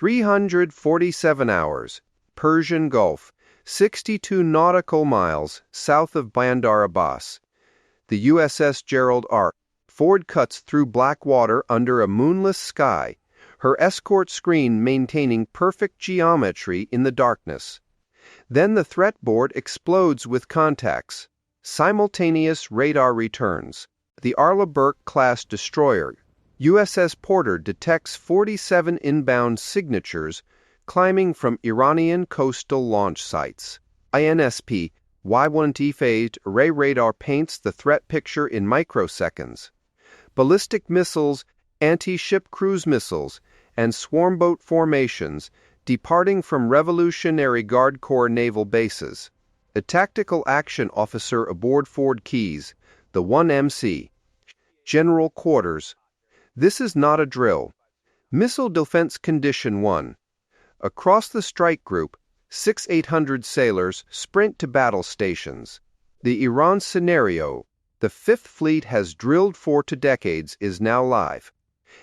347 hours, Persian Gulf, 62 nautical miles south of Bandar Abbas. The USS Gerald R Ford cuts through black water under a moonless sky, her escort screen maintaining perfect geometry in the darkness. Then the threat board explodes with contacts. Simultaneous radar returns. The Arleigh Burke-class destroyer, USS Porter, detects 47 inbound signatures climbing from Iranian coastal launch sites. INSP Y1T phased array radar paints the threat picture in microseconds. Ballistic missiles, anti-ship cruise missiles, and swarmboat formations departing from Revolutionary Guard Corps naval bases. A tactical action officer aboard Ford Keys, the 1MC. General Quarters. This is not a drill. Missile Defense Condition 1. Across the strike group, 6,800 sailors sprint to battle stations. The Iran scenario, the Fifth Fleet has drilled for 2 decades, is now live.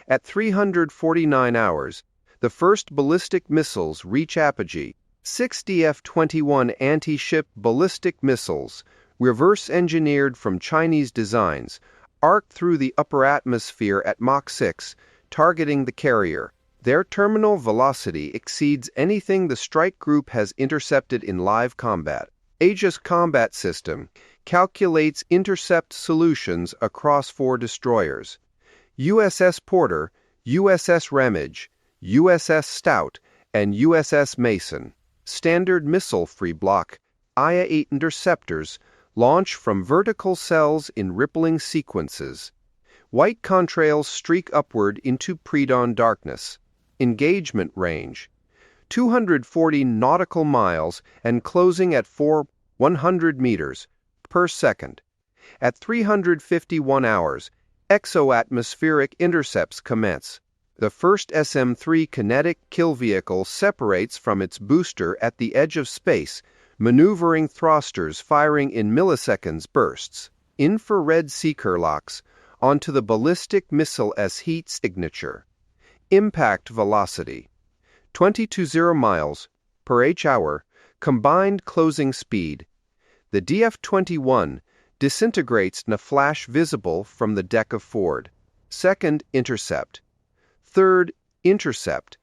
At 349 hours, the first ballistic missiles reach apogee. 6 DF-21 anti-ship ballistic missiles, reverse-engineered from Chinese designs, arc through the upper atmosphere at Mach 6, targeting the carrier. Their terminal velocity exceeds anything the strike group has intercepted in live combat. Aegis Combat System calculates intercept solutions across 4 destroyers. USS Porter, USS Ramage, USS Stout, and USS Mason. Standard missile-free block, IA-8 interceptors, launch from vertical cells in rippling sequences. White contrails streak upward into pre-dawn darkness. Engagement range, 240 nautical miles and closing at 100 meters per second. At 351 hours, exo-atmospheric intercepts commence. The first SM-3 kinetic kill vehicle separates from its booster at the edge of space, maneuvering thrusters firing in milliseconds bursts. Infrared seeker locks onto the ballistic missile as heat signature. Impact velocity, 20 miles per h-hour, combined closing speed. The DF-21 disintegrates in a flash visible from the deck of Ford. Second intercept. Third intercept.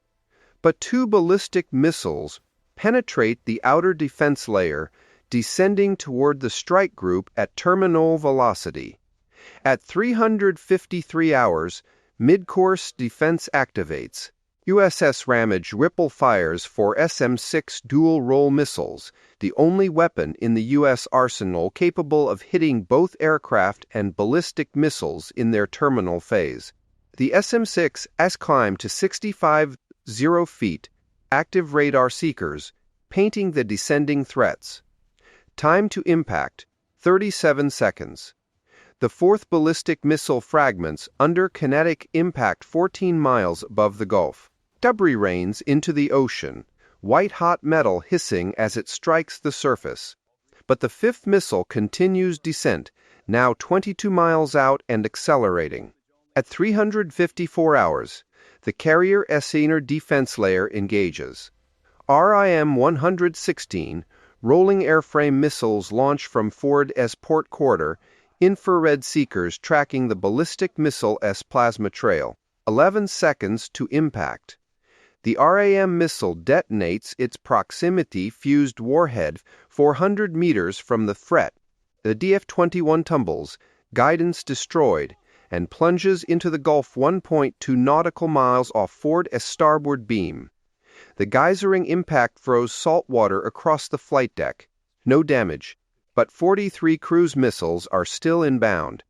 But 2 ballistic missiles penetrate the outer defense layer, descending toward the strike group at terminal velocity. At 353 hours, mid-course defense activates. USS Ramage ripple fires for SM-6 dual-role missiles, the only weapon in the U.S. arsenal capable of hitting both aircraft and ballistic missiles in their terminal phase. The SM-6 has climbed to 65 feet, active radar seekers, painting the descending threats. Time to impact, 37 seconds. The 4th ballistic missile fragments under kinetic impact 14 miles above the Gulf. Debris rains into the ocean, white-hot metal hissing as it strikes the surface. But the 5th missile continues descent, now 22 miles out and accelerating. At 354 hours, the carrier-S inner defense layer engages. RIM-116, rolling airframe missiles launch from Ford S port quarter, infrared seekers tracking the ballistic missile S plasma trail. 11 seconds to impact. The RAM missile detonates its proximity-fused warhead 400 meters from the threat. The DF-21 tumbles, guidance destroyed, and plunges into the Gulf 1.2 nautical miles off Ford S starboard beam. The geysering impact throws salt water across the flight deck. No damage, but 43 cruise missiles are still inbound.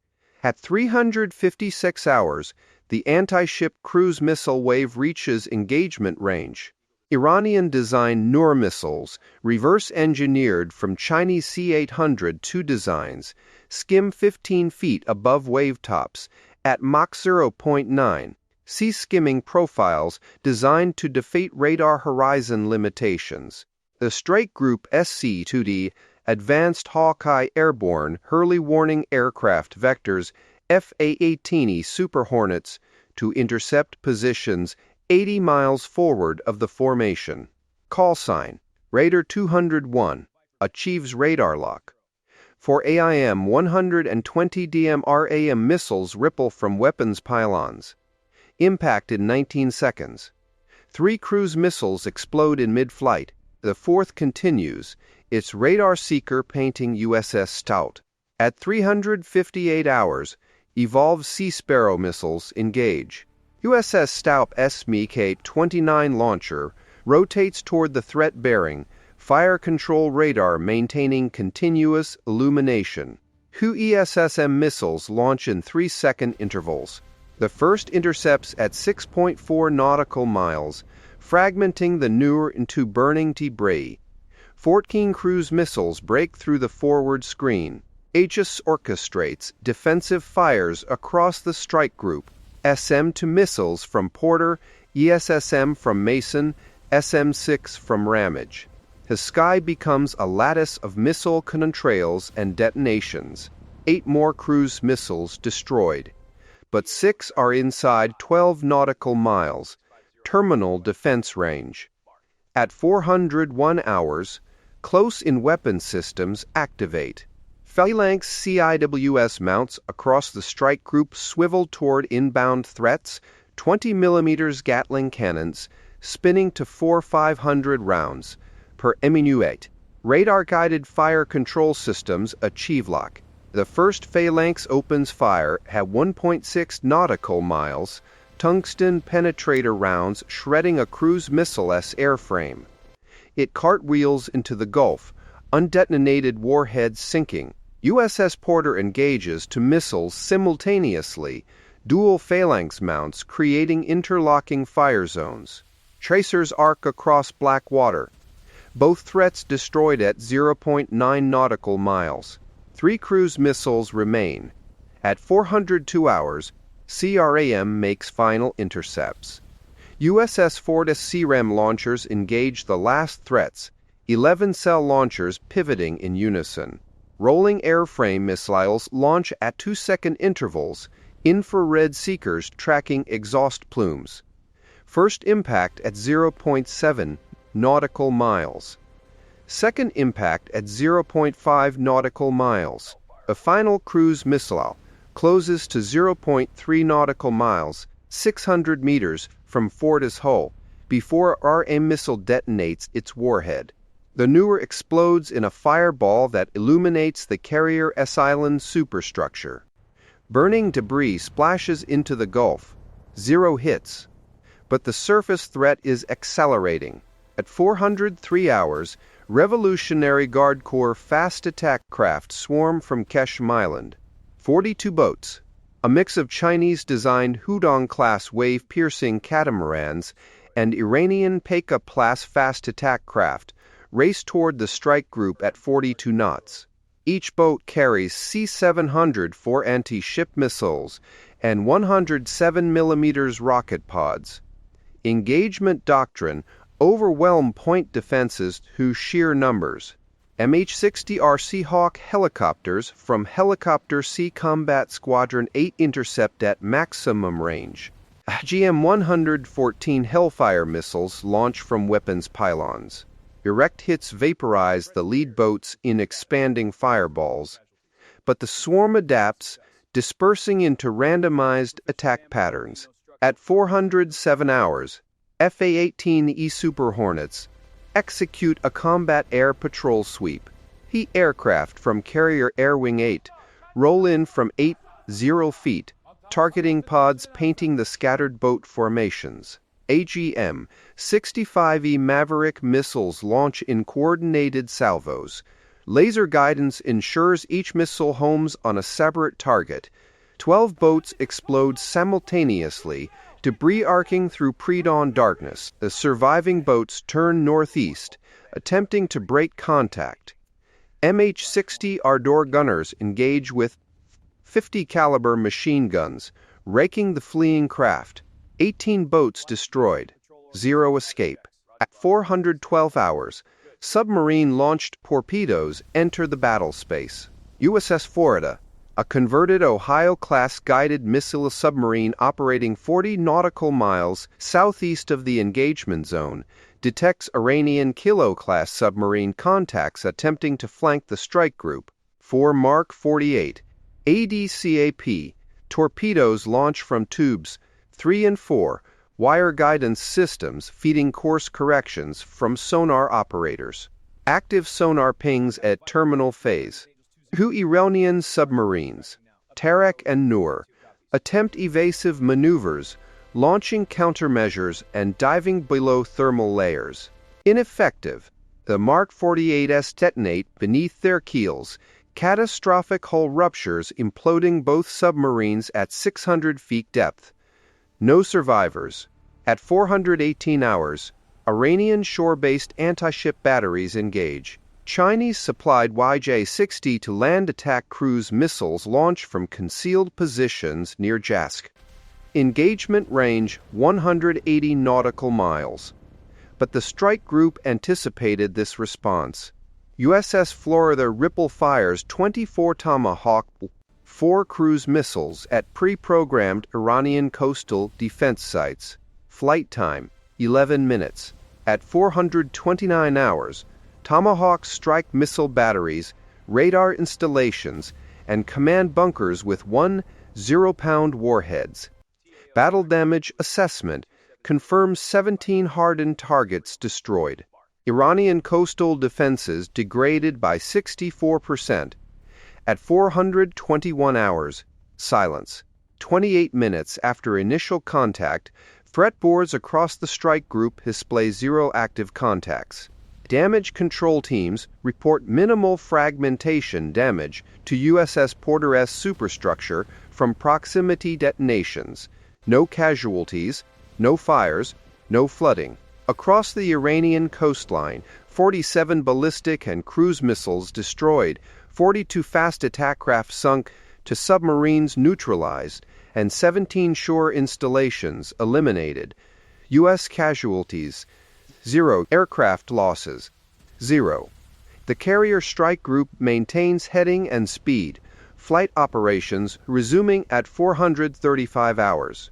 At 356 hours, the anti-ship cruise missile wave reaches engagement range. Iranian-designed Noor missiles, reverse-engineered from Chinese C-800-2 designs, skim 15 feet above wave tops at Mach 0.9. See skimming profiles designed to defeat radar horizon limitations. The Strike Group SC-2D Advanced Hawkeye Airborne Hurley Warning Aircraft Vectors FA-18E Super Hornets to intercept positions 80 miles forward of the formation. Call sign, Radar 201, achieves radar lock. For AIM 120 DMRAM missiles ripple from weapons pylons. Impact in 19 seconds. 3 cruise missiles explode in mid-flight. The 4th continues, its radar seeker painting USS Stout. At 358 hours, evolved Sea Sparrow missiles engage. USS Stout SMK-29 launcher rotates toward the threat bearing, fire control radar maintaining continuous illumination. HUESSM missiles launch in 3-second intervals. The first intercepts at 6.4 nautical miles, fragmenting the Noor into burning debris. 14 cruise missiles break through the forward screen. Aegis orchestrates defensive fires across the strike group. SM to missiles from Porter, ESSM from Mason, SM-6 from Ramage. The sky becomes a lattice of missile contrails and detonations. 8 more cruise missiles destroyed. But 6 are inside 12 nautical miles, terminal defense range. At 401 hours, close-in weapon systems activate. Phalanx CIWS mounts across the strike group swivel toward inbound threats, 20 mm Gatling cannons, spinning to 4,500 rounds per minuet. Radar-guided fire control systems achieve lock. The first Phalanx opens fire at 1.6 nautical miles, tungsten penetrator rounds shredding a cruise missile-S airframe. It cartwheels into the Gulf, undetonated warheads sinking. USS Porter engages to missiles simultaneously, dual Phalanx mounts creating interlocking fire zones. Tracers arc across black water. Both threats destroyed at 0.9 nautical miles. 3 cruise missiles remain. At 402 hours, CRAM makes final intercepts. USS Ford CRAM launchers engage the last threats, 11 cell launchers pivoting in unison. Rolling airframe missiles launch at 2-second intervals, infrared seekers tracking exhaust plumes. First impact at 0.7 nautical miles. Second impact at 0.5 nautical miles. A final cruise missile closes to 0.3 nautical miles, 600 meters from Ford's hull, before RM missile detonates its warhead. The Noor explodes in a fireball that illuminates the carrier S-Island superstructure. Burning debris splashes into the Gulf. 0 hits. But the surface threat is accelerating. At 403 hours, Revolutionary Guard Corps fast attack craft swarm from Keshem Island. 42 boats, a mix of Chinese-designed Hudong-class wave-piercing catamarans and Iranian Peka-class fast attack craft, race toward the strike group at 42 knots. Each boat carries C-700 4 anti-ship missiles and 107 mm rocket pods. Engagement doctrine overwhelm point defenses whose sheer numbers. MH-60R Seahawk helicopters from Helicopter Sea Combat Squadron 8 intercept at maximum range. GM-114 Hellfire missiles launch from weapons pylons. Direct hits vaporize the lead boats in expanding fireballs, but the swarm adapts, dispersing into randomized attack patterns. At 407 hours, FA-18E Super Hornets execute a combat air patrol sweep. Heat aircraft from Carrier Air Wing 8 roll in from 80 feet, targeting pods painting the scattered boat formations. AGM-65E Maverick missiles launch in coordinated salvos. Laser guidance ensures each missile homes on a separate target. 12 boats explode simultaneously, debris arcing through pre-dawn darkness. The surviving boats turn northeast, attempting to break contact. MH-60 Ardor gunners engage with 50 caliber machine guns, raking the fleeing craft. 18 boats destroyed, 0 escape. At 412 hours, submarine-launched torpedoes enter the battle space. USS Florida, a converted Ohio-class guided missile submarine operating 40 nautical miles southeast of the engagement zone, detects Iranian Kilo-class submarine contacts attempting to flank the strike group. 4 Mark 48. ADCAP. Torpedoes launch from tubes 3 and 4. Wire guidance systems feeding course corrections from sonar operators. Active sonar pings at terminal phase. 2 Iranian submarines, Tarek and Noor, attempt evasive maneuvers, launching countermeasures and diving below thermal layers. Ineffective. The Mark 48s detonate beneath their keels, catastrophic hull ruptures imploding both submarines at 600 feet depth. No survivors. At 418 hours, Iranian shore-based anti-ship batteries engage. Chinese-supplied YJ-60 to land attack cruise missiles launch from concealed positions near Jask. Engagement range 180 nautical miles. But the strike group anticipated this response. USS Florida Ripple fires 24 Tomahawk 4 cruise missiles at pre-programmed Iranian coastal defense sites. Flight time 11 minutes. At 429 hours, Tomahawks strike missile batteries, radar installations, and command bunkers with 1 0-pound warheads. Battle damage assessment confirms 17 hardened targets destroyed. Iranian coastal defenses degraded by 64%. At 421 hours, silence. 28 minutes after initial contact, threat boards across the strike group display 0 active contacts. Damage control teams report minimal fragmentation damage to USS Porter's superstructure from proximity detonations. No casualties, no fires, no flooding. Across the Iranian coastline, 47 ballistic and cruise missiles destroyed, 42 fast attack craft sunk to submarines neutralized, and 17 shore installations eliminated. U.S. casualties 0. Aircraft losses 0. The carrier strike group maintains heading and speed. Flight operations resuming at 435 hours.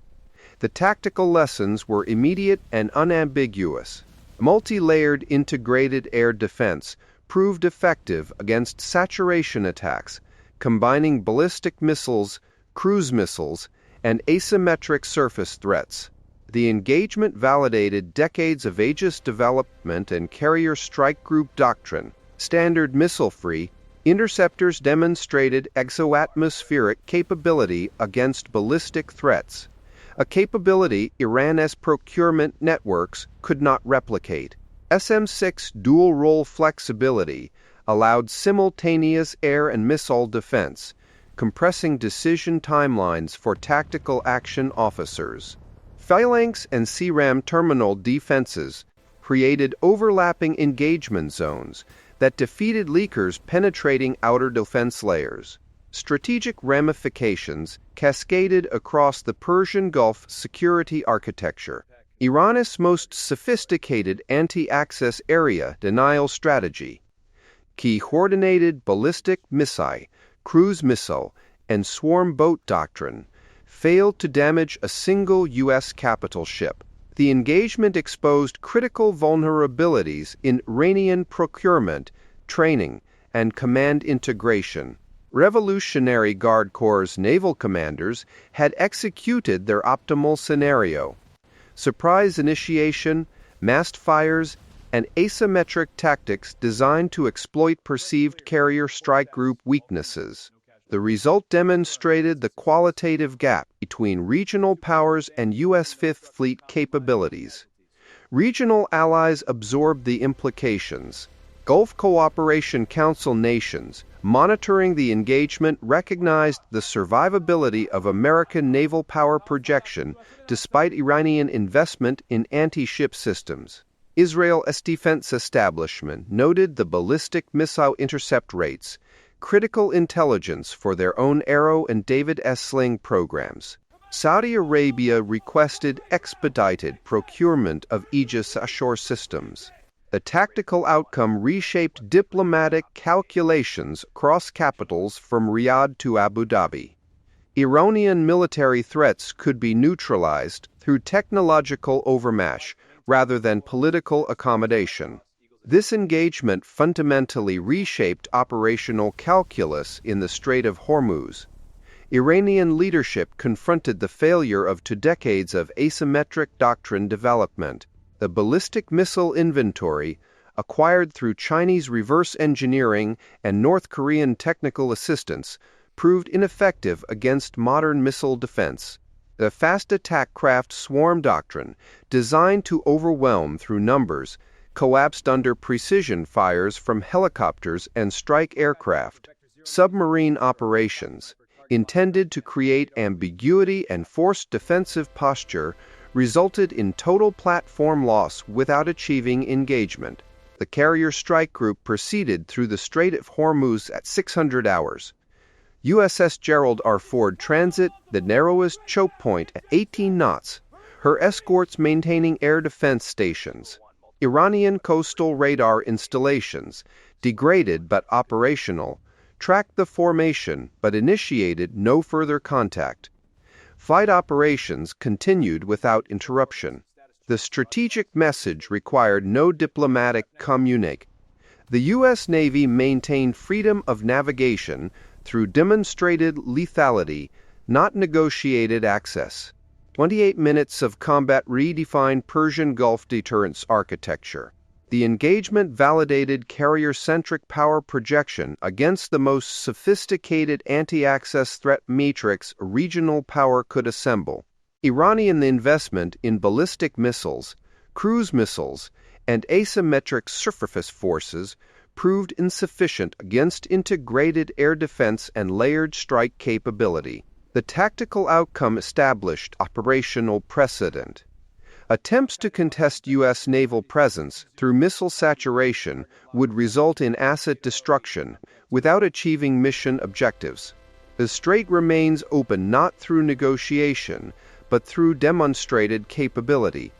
The tactical lessons were immediate and unambiguous. Multi-layered integrated air defense proved effective against saturation attacks, combining ballistic missiles, cruise missiles, and asymmetric surface threats. The engagement validated decades of Aegis development and carrier strike group doctrine. Standard missile-free, Interceptors demonstrated exoatmospheric capability against ballistic threats, a capability Iran's procurement networks could not replicate. SM-6 dual-role flexibility allowed simultaneous air and missile defense, compressing decision timelines for tactical action officers. Phalanx and CRAM terminal defenses created overlapping engagement zones that defeated leakers penetrating outer defense layers. Strategic ramifications cascaded across the Persian Gulf security architecture. Iran's most sophisticated anti-access area denial strategy. Key coordinated ballistic missile, cruise missile, and swarm boat doctrine failed to damage a single U.S. capital ship. The engagement exposed critical vulnerabilities in Iranian procurement, training, and command integration. Revolutionary Guard Corps' naval commanders had executed their optimal scenario. Surprise initiation, massed fires, and asymmetric tactics designed to exploit perceived carrier strike group weaknesses. The result demonstrated the qualitative gap between regional powers and U.S. Fifth Fleet capabilities. Regional allies absorbed the implications. Gulf Cooperation Council nations, monitoring the engagement, recognized the survivability of American naval power projection despite Iranian investment in anti-ship systems. Israel's defense establishment noted the ballistic missile intercept rates, critical intelligence for their own Arrow and David S. Sling programs. Saudi Arabia requested expedited procurement of Aegis ashore systems. The tactical outcome reshaped diplomatic calculations across capitals from Riyadh to Abu Dhabi. Iranian military threats could be neutralized through technological overmatch rather than political accommodation. This engagement fundamentally reshaped operational calculus in the Strait of Hormuz. Iranian leadership confronted the failure of 2 decades of asymmetric doctrine development. The ballistic missile inventory, acquired through Chinese reverse engineering and North Korean technical assistance, proved ineffective against modern missile defense. The fast attack craft swarm doctrine, designed to overwhelm through numbers, collapsed under precision fires from helicopters and strike aircraft. Submarine operations, intended to create ambiguity and forced defensive posture, resulted in total platform loss without achieving engagement. The carrier strike group proceeded through the Strait of Hormuz at 600 hours. USS Gerald R Ford transit the narrowest choke point at 18 knots, her escorts maintaining air defense stations. Iranian coastal radar installations, degraded but operational, tracked the formation but initiated no further contact. Flight operations continued without interruption. The strategic message required no diplomatic communique. The U.S. Navy maintained freedom of navigation through demonstrated lethality, not negotiated access. 28 minutes of combat redefined Persian Gulf deterrence architecture. The engagement validated carrier-centric power projection against the most sophisticated anti-access threat matrix regional power could assemble. Iranian investment in ballistic missiles, cruise missiles, and asymmetric surface forces proved insufficient against integrated air defense and layered strike capability. The tactical outcome established operational precedent. Attempts to contest U.S. naval presence through missile saturation would result in asset destruction without achieving mission objectives. The strait remains open not through negotiation, but through demonstrated capability.